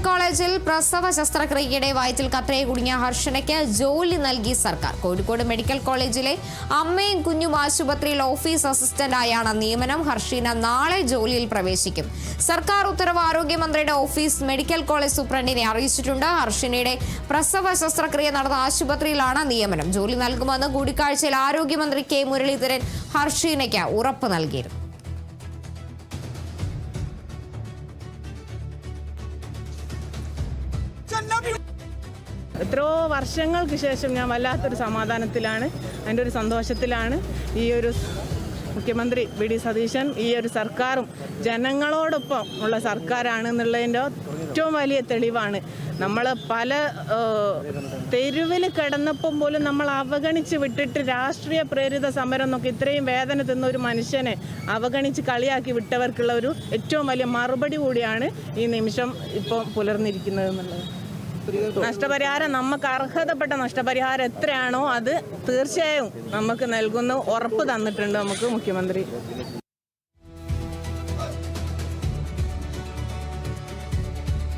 കോളേജിൽ പ്രസവ ശസ്ത്രക്രിയയുടെ വയറ്റിൽ കത്രയെ കുടുങ്ങിയ ഹർഷനയ്ക്ക് ജോലി നൽകി സർക്കാർ. കോഴിക്കോട് മെഡിക്കൽ കോളേജിലെ അമ്മയും കുഞ്ഞും ആശുപത്രിയിൽ ഓഫീസ് അസിസ്റ്റന്റായാണ് നിയമനം. ഹർഷീന നാളെ ജോലിയിൽ പ്രവേശിക്കും. സർക്കാർ ഉത്തരവ് ആരോഗ്യമന്ത്രിയുടെ ഓഫീസ് മെഡിക്കൽ കോളേജ് സൂപ്രണ്ടിനെ അറിയിച്ചിട്ടുണ്ട്. ഹർഷീനയുടെ പ്രസവ ശസ്ത്രക്രിയ നടന്ന ആശുപത്രിയിലാണ് നിയമനം. ജോലി നൽകുമെന്ന് കൂടിക്കാഴ്ചയിൽ ആരോഗ്യമന്ത്രി കെ മുരളീധരൻ ഹർഷീനയ്ക്ക് ഉറപ്പ് നൽകിയിരുന്നു. എത്രയോ വർഷങ്ങൾക്ക് ശേഷം ഞാൻ വല്ലാത്തൊരു സമാധാനത്തിലാണ്, അതിൻ്റെ ഒരു സന്തോഷത്തിലാണ്. ഈ ഒരു മുഖ്യമന്ത്രി വി.ഡി. സതീശൻ, ഈ ഒരു സർക്കാരും ജനങ്ങളോടൊപ്പം ഉള്ള സർക്കാരാണെന്നുള്ളതിൻ്റെ ഏറ്റവും വലിയ തെളിവാണ്. നമ്മൾ പല തെരുവിൽ കിടന്നപ്പം പോലും നമ്മൾ അവഗണിച്ച് വിട്ടിട്ട് രാഷ്ട്രീയ പ്രേരിത സമരം എന്നൊക്കെ ഇത്രയും വേദന തിന്ന ഒരു മനുഷ്യനെ അവഗണിച്ച് കളിയാക്കി വിട്ടവർക്കുള്ള ഒരു ഏറ്റവും വലിയ മറുപടി കൂടിയാണ് ഈ നിമിഷം ഇപ്പോൾ പുലർന്നിരിക്കുന്നത് എന്നുള്ളത്. നഷ്ടപരിഹാരം, നമുക്ക് അർഹതപ്പെട്ട നഷ്ടപരിഹാരം എത്രയാണോ അത് തീർച്ചയായും നമുക്ക് നൽകുന്ന ഉറപ്പ് തന്നിട്ടുണ്ട് നമുക്ക് മുഖ്യമന്ത്രി.